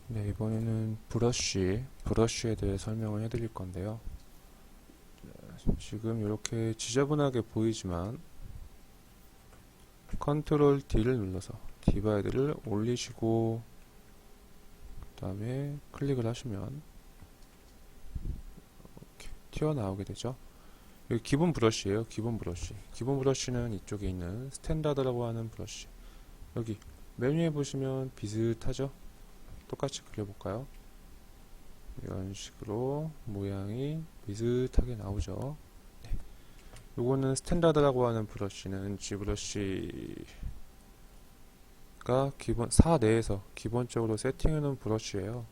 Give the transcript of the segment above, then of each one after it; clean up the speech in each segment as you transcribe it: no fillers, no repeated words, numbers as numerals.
네, 이번에는 브러쉬에 대해 설명을 해드릴 건데요. 지금 이렇게 지저분하게 보이지만 컨트롤 D를 눌러서 디바이드를 올리시고 그 다음에 클릭을 하시면 이렇게 튀어나오게 되죠. 여기 기본 브러쉬예요. 기본 브러쉬. 기본 브러쉬는 이쪽에 있는 스탠다드라고 하는 브러쉬. 여기 메뉴에 보시면 비슷하죠? 똑같이 그려볼까요? 이런 식으로 모양이 비슷하게 나오죠. 네. 요거는 스탠다드라고 하는 브러쉬는 G 브러쉬가 기본 사 내에서 기본적으로 세팅해 놓은 브러쉬예요.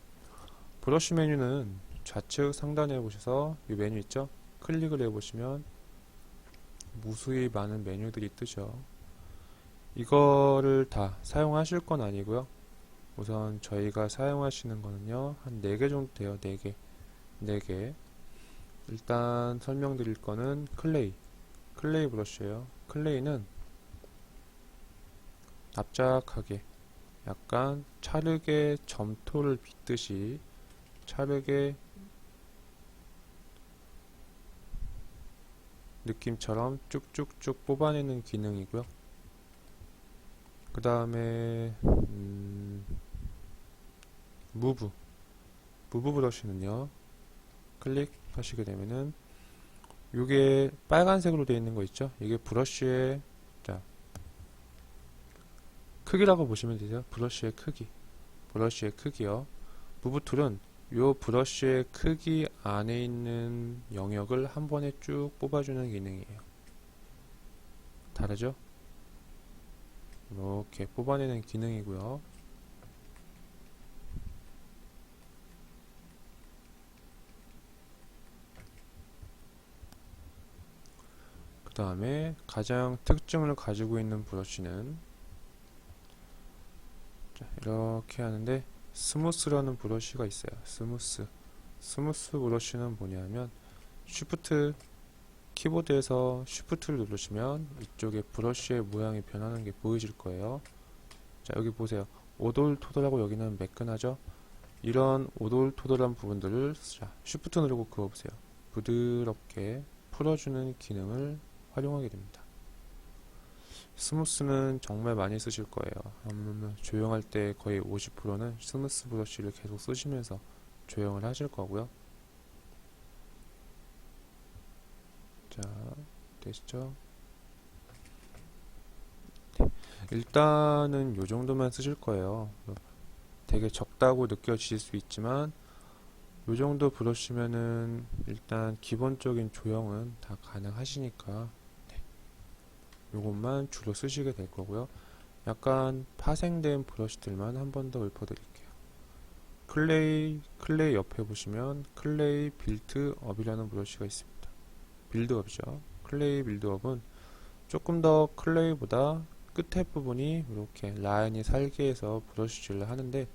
브러쉬 메뉴는 좌측 상단에 보셔서 이 메뉴 있죠? 클릭을 해보시면 무수히 많은 메뉴들이 뜨죠. 이거를 다 사용하실 건 아니고요. 우선 저희가 사용하시는 거는요, 한 4개 정도 돼요. 4개. 4개. 일단 설명드릴 거는 클레이 브러쉬예요. 클레이는 납작하게 약간 찰흙에 점토를 빗듯이 찰흙의 느낌처럼 쭉쭉쭉 뽑아내는 기능이고요. 그 다음에 무브 브러쉬는요, 클릭하시게 되면은 이게 빨간색으로 되어 있는 거 있죠? 이게 브러쉬의 자, 크기라고 보시면 되죠. 브러쉬의 크기요. 무브 툴은 요 브러쉬의 크기 안에 있는 영역을 한 번에 쭉 뽑아주는 기능이에요. 다르죠? 이렇게 뽑아내는 기능이고요. 그 다음에 가장 특징을 가지고 있는 브러쉬는 이렇게 하는데 스무스라는 브러쉬가 있어요. 스무스 브러쉬는 뭐냐면 키보드에서 쉬프트를 누르시면 이쪽에 브러쉬의 모양이 변하는 게 보이실 거예요. 자, 여기 보세요. 오돌토돌하고 여기는 매끈하죠? 이런 오돌토돌한 부분들을 쉬프트 누르고 그어보세요. 부드럽게 풀어주는 기능을 활용하게 됩니다. 스무스는 정말 많이 쓰실 거예요. 조형할 때 거의 50%는 스무스 브러쉬를 계속 쓰시면서 조형을 하실 거고요. 자, 되시죠? 네. 일단은 요 정도만 쓰실 거예요. 되게 적다고 느껴지실 수 있지만 요 정도 브러쉬면은 일단 기본적인 조형은 다 가능하시니까 요것만 주로 쓰시게 될 거고요. 약간 파생된 브러쉬들만 한 번 더 읊어드릴게요. 클레이 옆에 보시면 클레이 빌드업이라는 브러쉬가 있습니다. 빌드업이죠. 클레이 빌드업은 조금 더 클레이보다 끝에 부분이 이렇게 라인이 살게 해서 브러쉬질을 하는데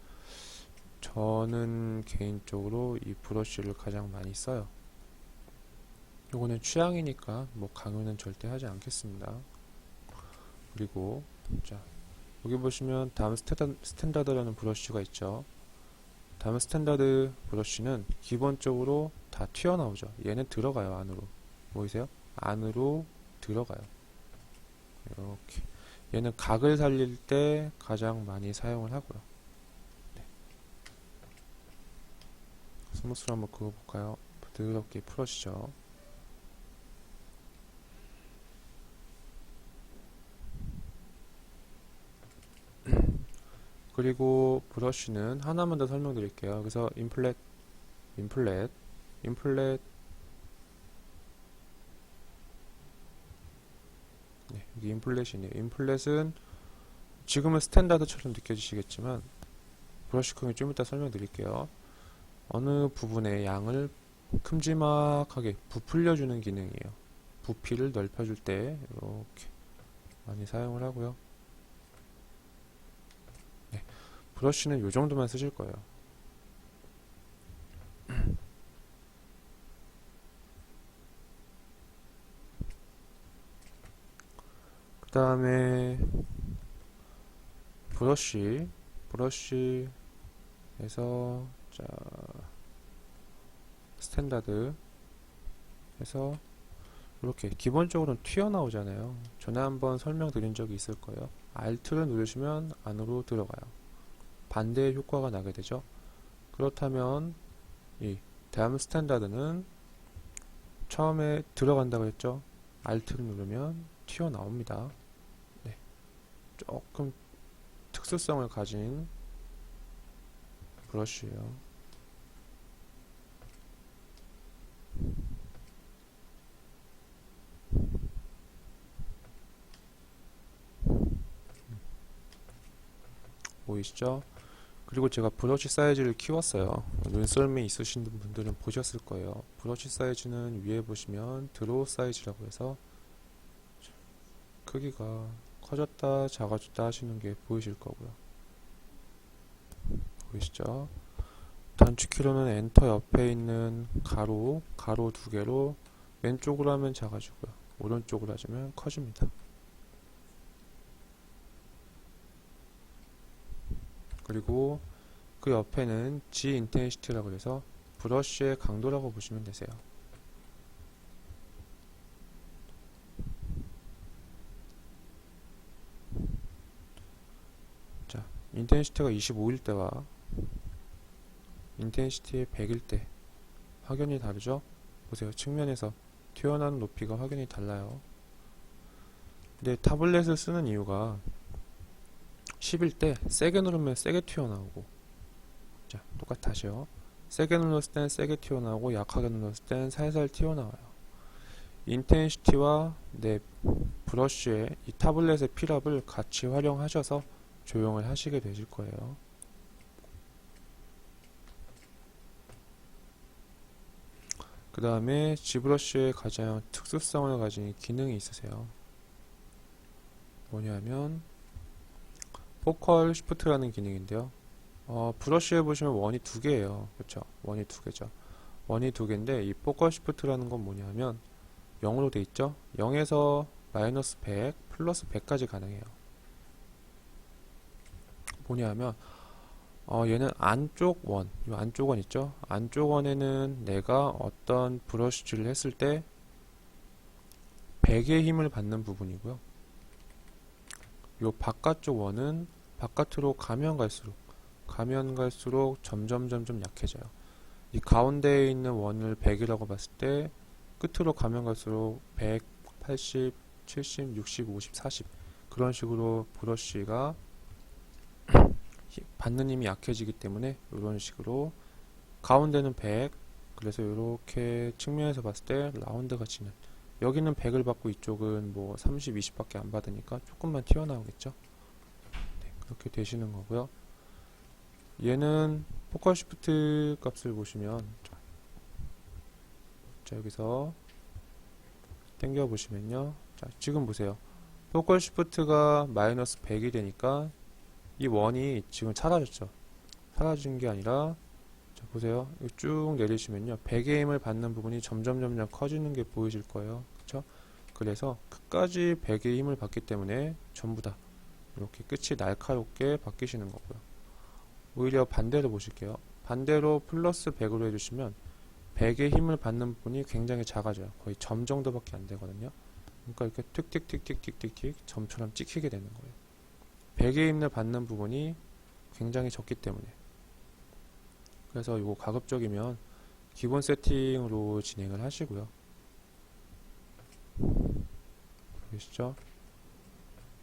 저는 개인적으로 이 브러쉬를 가장 많이 써요. 요거는 취향이니까 뭐 강요는 절대 하지 않겠습니다. 그리고 자, 여기 보시면 다음 스탠다드라는 브러쉬가 있죠. 다음 스탠다드 브러쉬는 기본적으로 다 튀어나오죠. 얘는 들어가요. 안으로. 보이세요? 안으로 들어가요. 이렇게. 얘는 각을 살릴 때 가장 많이 사용을 하고요. 네. 스무스로 한번 그어볼까요? 부드럽게 풀어지죠. 그리고 브러쉬는 하나만 더 설명드릴게요. 그래서 인플렛, 네, 여기 인플렛이네요. 인플렛은 지금은 스탠다드처럼 느껴지시겠지만 브러쉬 컴이 좀 이따 설명드릴게요. 어느 부분의 양을 큼지막하게 부풀려주는 기능이에요. 부피를 넓혀줄 때 이렇게 많이 사용을 하고요. 네, 브러쉬는 이 정도만 쓰실 거예요. 그 다음에 브러쉬 해서 자 스탠다드 해서 이렇게 기본적으로는 튀어나오잖아요. 전에 한번 설명드린 적이 있을 거예요. Alt를 누르시면 안으로 들어가요. 반대의 효과가 나게 되죠. 그렇다면 이 대함 스탠다드는 처음에 들어간다고 했죠. Alt를 누르면 튀어나옵니다. 네, 조금 특수성을 가진 브러쉬예요. 보이시죠? 그리고 제가 브러쉬 사이즈를 키웠어요. 눈썰미 있으신 분들은 보셨을 거예요. 브러쉬 사이즈는 위에 보시면 드로우 사이즈라고 해서 크기가 커졌다 작아졌다 하시는 게 보이실 거고요. 보이시죠? 단축키로는 엔터 옆에 있는 가로 두 개로 왼쪽으로 하면 작아지고요. 오른쪽으로 하시면 커집니다. 그리고 그 옆에는 G 인텐시티라고 해서 브러쉬의 강도라고 보시면 되세요. 자, 인텐시티가 25일 때와 인텐시티 100일 때 확연히 다르죠? 보세요. 측면에서 튀어나오는 높이가 확연히 달라요. 근데 타블렛을 쓰는 이유가 10일 때 세게 누르면 세게 튀어나오고, 자 똑같아요. 세게 눌렀을 땐 세게 튀어나오고 약하게 눌렀을 땐 살살 튀어나와요. 인텐시티와 내 브러쉬의 이 타블렛의 필압을 같이 활용하셔서 조형을 하시게 되실 거예요. 그 다음에 G브러쉬의 가장 특수성을 가진 기능이 있으세요. 뭐냐면 포컬 시프트라는 기능인데요. 브러쉬에 보시면 원이 두 개예요. 그렇죠? 원이 두 개죠. 원이 두 개인데 이 포컬 시프트라는 건 뭐냐면 0으로 돼 있죠? 0에서 마이너스 100, 플러스 100까지 가능해요. 뭐냐면 얘는 안쪽 원, 이 안쪽 원 있죠? 안쪽 원에는 내가 어떤 브러쉬질을 했을 때 100의 힘을 받는 부분이고요. 요 바깥쪽 원은 바깥으로 가면 갈수록 점점 약해져요. 이 가운데에 있는 원을 100이라고 봤을 때 끝으로 가면 갈수록 100, 80, 70, 60, 50, 40 그런 식으로 브러쉬가 받는 힘이 약해지기 때문에 이런 식으로 가운데는 100, 그래서 이렇게 측면에서 봤을 때 라운드가 치는, 여기는 100을 받고 이쪽은 뭐 30, 20밖에 안 받으니까 조금만 튀어나오겠죠. 네, 그렇게 되시는 거고요. 얘는 포컬 시프트 값을 보시면, 자 여기서 당겨 보시면요, 자 지금 보세요. 포컬 시프트가 마이너스 100이 되니까 이 원이 지금 사라졌죠. 사라진 게 아니라, 자 보세요. 쭉 내리시면요, 100의 힘을 받는 부분이 점점 커지는 게 보이실 거예요. 그쵸? 그래서 끝까지 100의 힘을 받기 때문에 전부 다 이렇게 끝이 날카롭게 바뀌시는 거고요. 오히려 반대로 보실게요. 반대로 플러스 100으로 해주시면 100의 힘을 받는 부분이 굉장히 작아져요. 거의 점 정도밖에 안 되거든요. 그러니까 이렇게 틱틱틱틱틱틱틱 점처럼 찍히게 되는 거예요. 100의 힘을 받는 부분이 굉장히 적기 때문에. 그래서 이거 가급적이면 기본 세팅으로 진행을 하시고요. 보이시죠?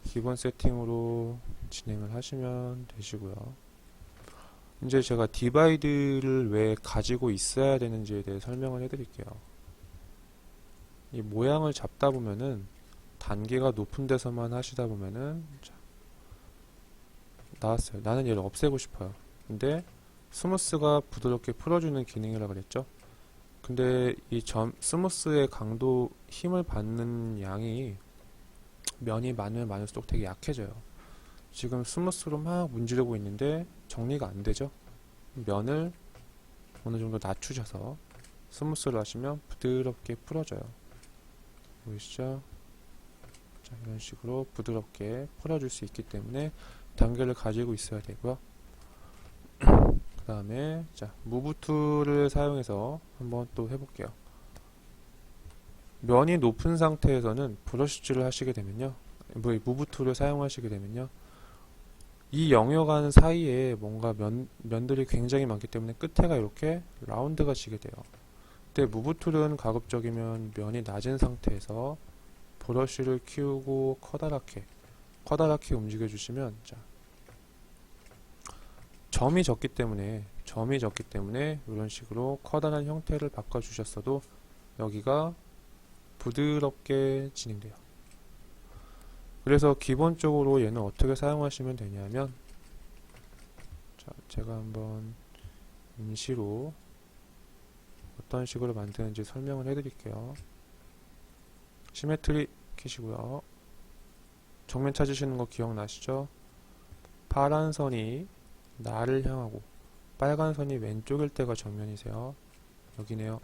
기본 세팅으로 진행을 하시면 되시고요. 이제 제가 디바이드를 왜 가지고 있어야 되는지에 대해 설명을 해드릴게요. 이 모양을 잡다 보면은 단계가 높은 데서만 하시다 보면은, 자, 나왔어요. 나는 얘를 없애고 싶어요. 근데 스무스가 부드럽게 풀어주는 기능이라 그랬죠. 근데 이 스무스의 강도, 힘을 받는 양이 면이 많으면 많을수록 되게 약해져요. 지금 스무스로 막 문지르고 있는데 정리가 안 되죠. 면을 어느 정도 낮추셔서 스무스를 하시면 부드럽게 풀어져요. 보이시죠? 자, 이런 식으로 부드럽게 풀어줄 수 있기 때문에 단계를 가지고 있어야 되고요. 그 다음에 자 무브 툴을 사용해서 한번 또 해볼게요. 면이 높은 상태에서는 브러쉬질을 하시게 되면요, 무브 툴을 사용하시게 되면요, 이 영역안 사이에 뭔가 면들이 굉장히 많기 때문에 끝에가 이렇게 라운드가 지게 돼요. 그때 무브 툴은 가급적이면 면이 낮은 상태에서 브러쉬를 키우고 커다랗게 움직여 주시면, 자, 점이 적기 때문에 이런 식으로 커다란 형태를 바꿔 주셨어도 여기가 부드럽게 진행돼요. 그래서 기본적으로 얘는 어떻게 사용하시면 되냐면, 자, 제가 한번 임시로 어떤 식으로 만드는지 설명을 해드릴게요. 시메트리 키시고요. 정면 찾으시는 거 기억나시죠? 파란 선이 나를 향하고 빨간 선이 왼쪽일 때가 정면이세요. 여기네요.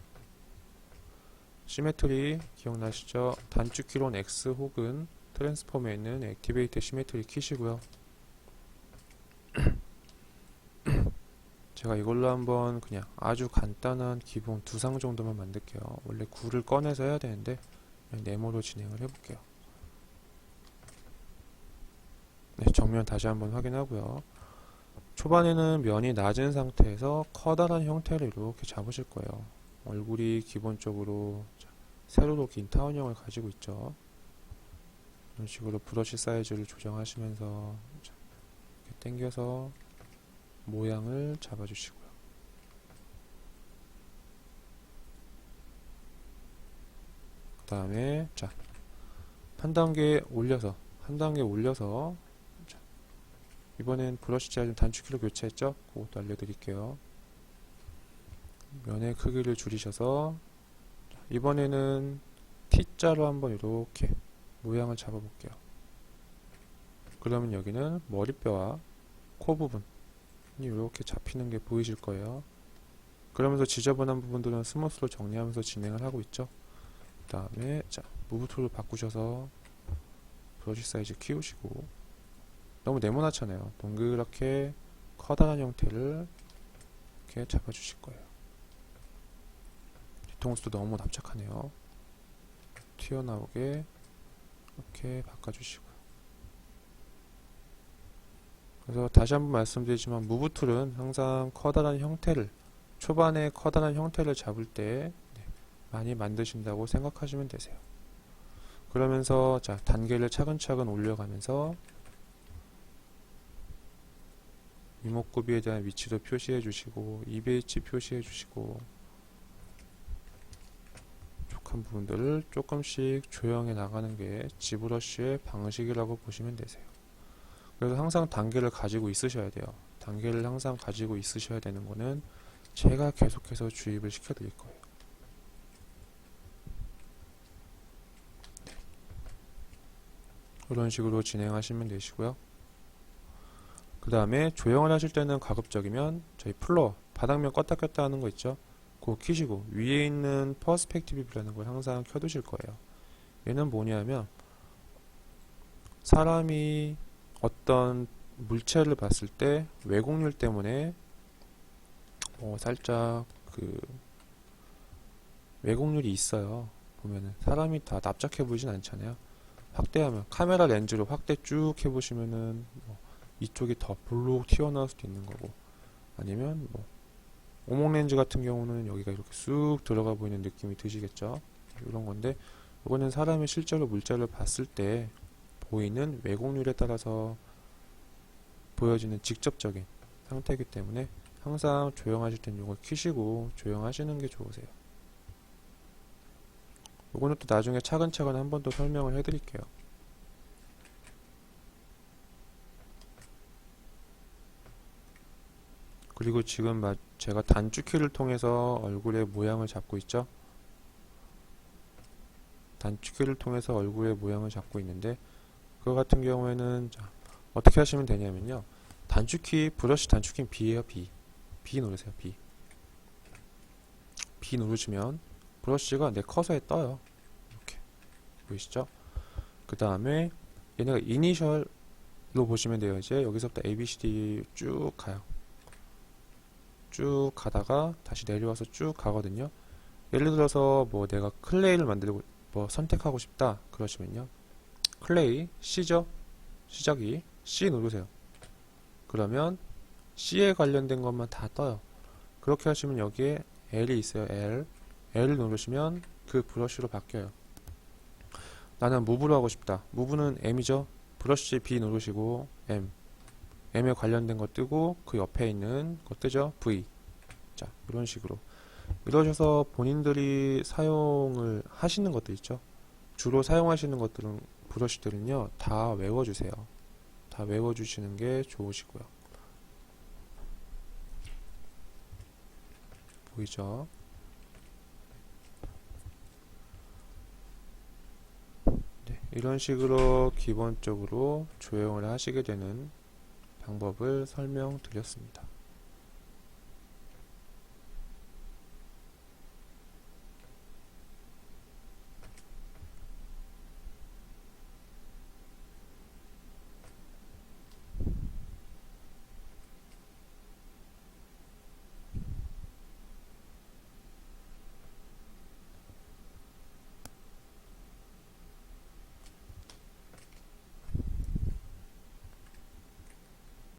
시메트리 기억나시죠? 단축키로는 X 혹은 트랜스폼에 있는 액티베이트 시메트리 키시고요. 제가 이걸로 한번 그냥 아주 간단한 기본 두상 정도만 만들게요. 원래 구를 꺼내서 해야 되는데 그냥 네모로 진행을 해볼게요. 네, 정면 다시 한번 확인하고요. 초반에는 면이 낮은 상태에서 커다란 형태를 이렇게 잡으실 거예요. 얼굴이 기본적으로 세로로 긴 타원형을 가지고 있죠. 이런 식으로 브러쉬 사이즈를 조정하시면서 이렇게 당겨서 모양을 잡아주시고요. 그 다음에 자, 한 단계 올려서 자, 이번엔 브러쉬 사이즈 단축키로 교체했죠? 그것도 알려드릴게요. 면의 크기를 줄이셔서 자, 이번에는 T자로 한번 이렇게 모양을 잡아볼게요. 그러면 여기는 머리뼈와 코 부분이 이렇게 잡히는 게 보이실 거예요. 그러면서 지저분한 부분들은 스무스로 정리하면서 진행을 하고 있죠. 그 다음에 자, 무브 툴을 바꾸셔서 브러쉬 사이즈 키우시고, 너무 네모나잖아요. 동그랗게 커다란 형태를 이렇게 잡아주실 거예요. 뒤통수도 너무 납작하네요. 튀어나오게 이렇게 바꿔주시고요. 그래서 다시 한번 말씀드리지만 무브 툴은 항상 초반에 커다란 형태를 잡을 때 많이 만드신다고 생각하시면 되세요. 그러면서 자, 단계를 차근차근 올려가면서 이목구비에 대한 위치도 표시해 주시고 EBH 표시해 주시고 촉한 부분들을 조금씩 조형해 나가는 게 지브러쉬의 방식이라고 보시면 되세요. 그래서 항상 단계를 가지고 있으셔야 돼요. 단계를 항상 가지고 있으셔야 되는 거는 제가 계속해서 주입을 시켜 드릴 거예요. 이런 식으로 진행하시면 되시고요. 그 다음에 조형을 하실 때는 가급적이면 저희 플로어 바닥면 껐다 켰다 하는 거 있죠? 그거 키시고 위에 있는 퍼스펙티브 뷰라는 걸 항상 켜두실 거예요. 얘는 뭐냐면 사람이 어떤 물체를 봤을 때 왜곡률 때문에 살짝 왜곡률이 있어요. 보면은 사람이 다 납작해 보이진 않잖아요. 확대하면 카메라 렌즈로 확대 쭉 해보시면은 이쪽이 더 볼록 튀어나올 수도 있는 거고, 아니면 오목 렌즈 같은 경우는 여기가 이렇게 쑥 들어가 보이는 느낌이 드시겠죠. 이런 건데 이거는 사람이 실제로 물체를 봤을 때 보이는 왜곡률에 따라서 보여지는 직접적인 상태이기 때문에 항상 조형하실 땐 이걸 키시고 조형하시는 게 좋으세요. 이거는 또 나중에 차근차근 한 번 더 설명을 해드릴게요. 그리고 지금 제가 단축키를 통해서 얼굴의 모양을 잡고 있죠. 단축키를 통해서 얼굴의 모양을 잡고 있는데, 그거 같은 경우에는 자, 어떻게 하시면 되냐면요, 브러쉬 단축키는 B예요. B 누르세요. B 누르시면 브러쉬가 내 커서에 떠요. 이렇게 보이시죠? 그 다음에 얘네가 이니셜로 보시면 돼요. 이제 여기서부터 ABCD 쭉 가요. 쭉 가다가 다시 내려와서 쭉 가거든요. 예를 들어서 뭐 내가 클레이를 만들고 뭐 선택하고 싶다 그러시면요. 클레이 C죠? 시작이 C 누르세요. 그러면 C에 관련된 것만 다 떠요. 그렇게 하시면 여기에 L이 있어요. L을 누르시면 그 브러쉬로 바뀌어요. 나는 무브로 하고 싶다. 무브는 M이죠. 브러쉬 B 누르시고 M에 관련된 거 뜨고 그 옆에 있는 거 뜨죠. V. 자, 이런 식으로 이러셔서 본인들이 사용을 하시는 것들 있죠. 주로 사용하시는 것들은 브러쉬들은요 다 외워주세요. 다 외워주시는 게 좋으시고요. 보이죠? 네, 이런 식으로 기본적으로 조형을 하시게 되는 방법을 설명드렸습니다.